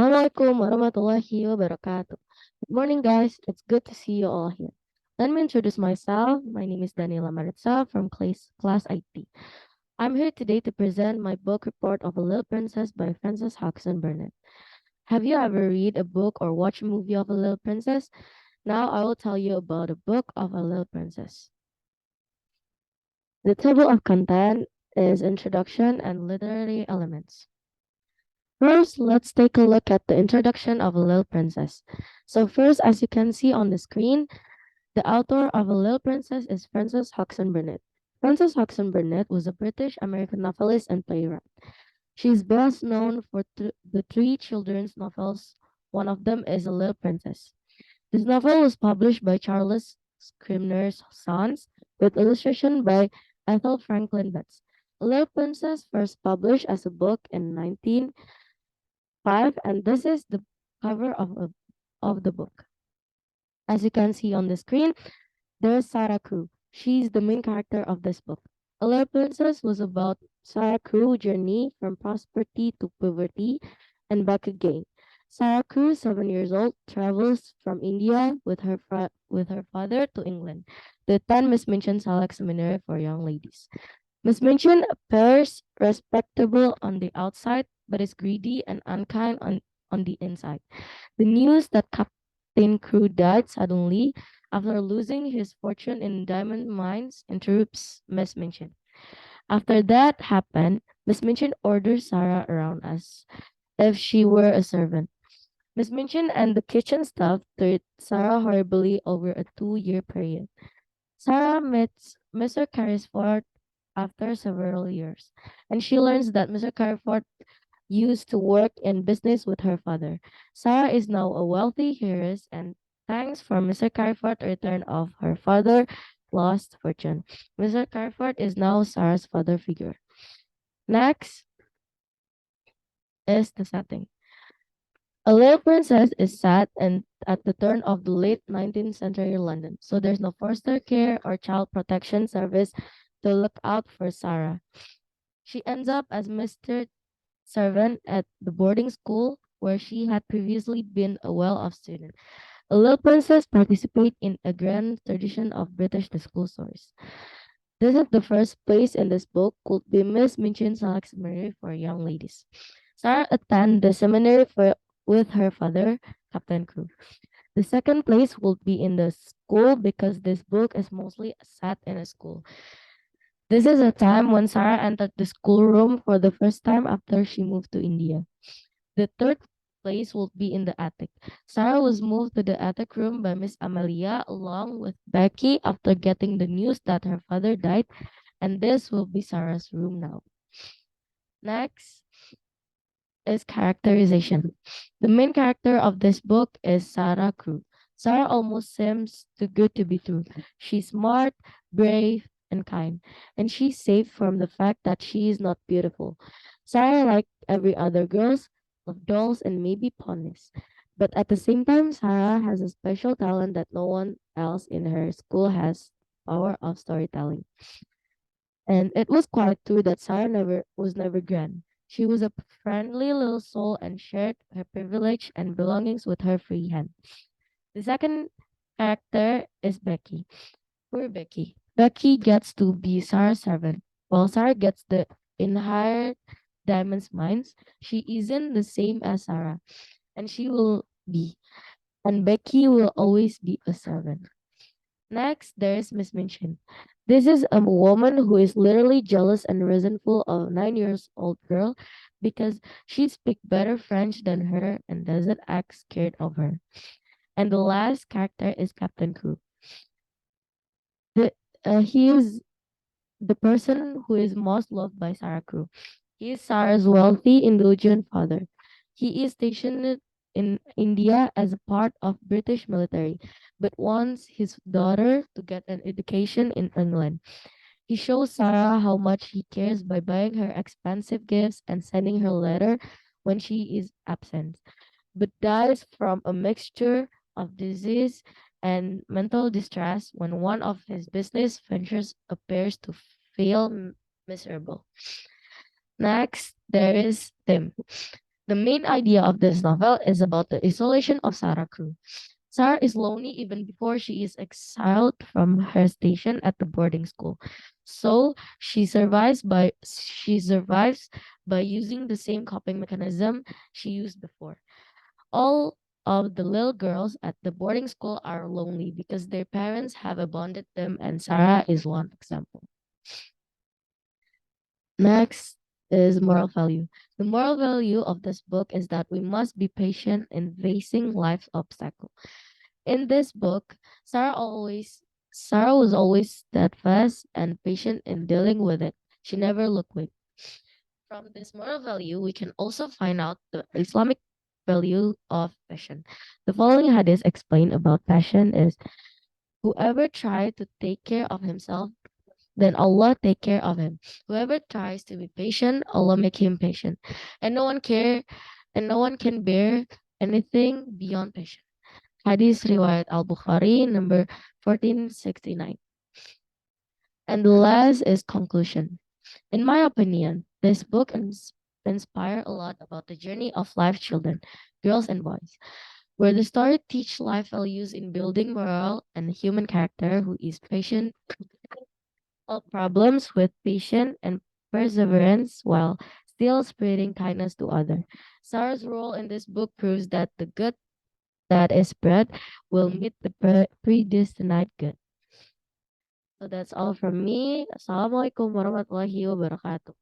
Assalamualaikum warahmatullahi wabarakatuh. Good morning, guys. It's good to see you all here. Let me introduce myself. My name is DANEILLA MARITZA from class IT. I'm here today to present my book report of A Little Princess by Frances Hodgson Burnett. Have you ever read a book or watched a movie of A Little Princess? Now I will tell you about a book of A Little Princess. The table of content is introduction and literary elements. First, let's take a look at the introduction of A Little Princess. So first, as you can see on the screen, the author of A Little Princess is Frances Hodgson Burnett. Frances Hodgson Burnett was a British American novelist and playwright. She is best known for the three children's novels. One of them is A Little Princess. This novel was published by Charles Scribner's Sons with illustration by Ethel Franklin Betts. A Little Princess first published as a book in 1905, and this is the cover of the book. As you can see on the screen, there's Sarah Crewe. She's the main character of this book. A Little Princess was about Sarah Crewe's journey from prosperity to poverty and back again. Sarah Crewe, 7 years old, travels from India with her father to England to attend Miss Minchin's Select Seminary for young ladies. Miss Minchin appears respectable on the outside, but is greedy and unkind on the inside. The news that Captain Crewe died suddenly after losing his fortune in diamond mines interrupts Miss Minchin. After that happened, Miss Minchin orders Sarah around as if she were a servant. Miss Minchin and the kitchen staff treat Sarah horribly over a 2-year period. Sarah meets Mr. Carrisford after several years, and she learns that Mr. Carrisford used to work in business with her father. Sarah is now a wealthy heiress and thanks for Mr. Carrisford's return of her father's lost fortune. Mr. Carrisford is now Sarah's father figure. Next is the setting. A Little Princess is set and at the turn of the late 19th century London, so there's no foster care or child protection service to look out for Sarah. She ends up as Mr. Servant at the boarding school where she had previously been a well-off student. A Little Princess participates in a grand tradition of British school stories. This is the first place in this book could be Miss Minchin's Select Seminary for young ladies. Sarah attended the seminary with her father, Captain Crewe. The second place will be in the school because this book is mostly set in a school. This is a time when Sarah entered the schoolroom for the first time after she moved to India. The third place will be in the attic. Sarah was moved to the attic room by Miss Amelia along with Becky after getting the news that her father died, and this will be Sarah's room now. Next is characterization. The main character of this book is Sarah Crewe. Sarah almost seems too good to be true. She's smart, brave, and kind, and she's safe from the fact that she is not beautiful. Sarah, like every other girl, of dolls and maybe ponies. But at the same time, Sarah has a special talent that no one else in her school has, power of storytelling. And it was quite true that Sarah never grand. She was a friendly little soul and shared her privilege and belongings with her free hand. The second character is Becky. Poor Becky. Becky gets to be Sarah's servant, while Sarah gets the inherit diamond's mines. She isn't the same as Sarah, and she will be. And Becky will always be a servant. Next, there is Miss Minchin. This is a woman who is literally jealous and resentful of a 9 years old girl because she speaks better French than her and doesn't act scared of her. And the last character is Captain Crewe. He is the person who is most loved by Sarah Crewe. He is Sarah's wealthy, indulgent father. He is stationed in India as a part of British military, but wants his daughter to get an education in England. He shows Sarah how much he cares by buying her expensive gifts and sending her letter when she is absent, but dies from a mixture of disease and mental distress when one of his business ventures appears to fail miserable. Next, there is Tim. The main idea of this novel is about the isolation of Sarah Crew. Sarah is lonely even before she is exiled from her station at the boarding school. So she survives by using the same coping mechanism she used before. All of the little girls at the boarding school are lonely because their parents have abandoned them, and Sarah is one example. Next is moral value. The moral value of this book is that we must be patient in facing life's obstacles. In this book, Sarah was always steadfast and patient in dealing with it. She never looked weak. From this moral value, we can also find out the Islamic value of passion. The following hadith explain about passion is whoever tries to take care of himself, then Allah take care of him. Whoever tries to be patient, Allah make him patient. And no one can bear anything beyond patience. Hadith riwayat Al-Bukhari number 1469. And the last is conclusion. In my opinion, this book inspire a lot about the journey of life children, girls and boys, where the story teach life values in building moral and human character who is patient, all problems with patience and perseverance while still spreading kindness to others. Sarah's role in this book proves that the good that is spread will meet the predestined good. So that's all from me. Assalamualaikum warahmatullahi wabarakatuh.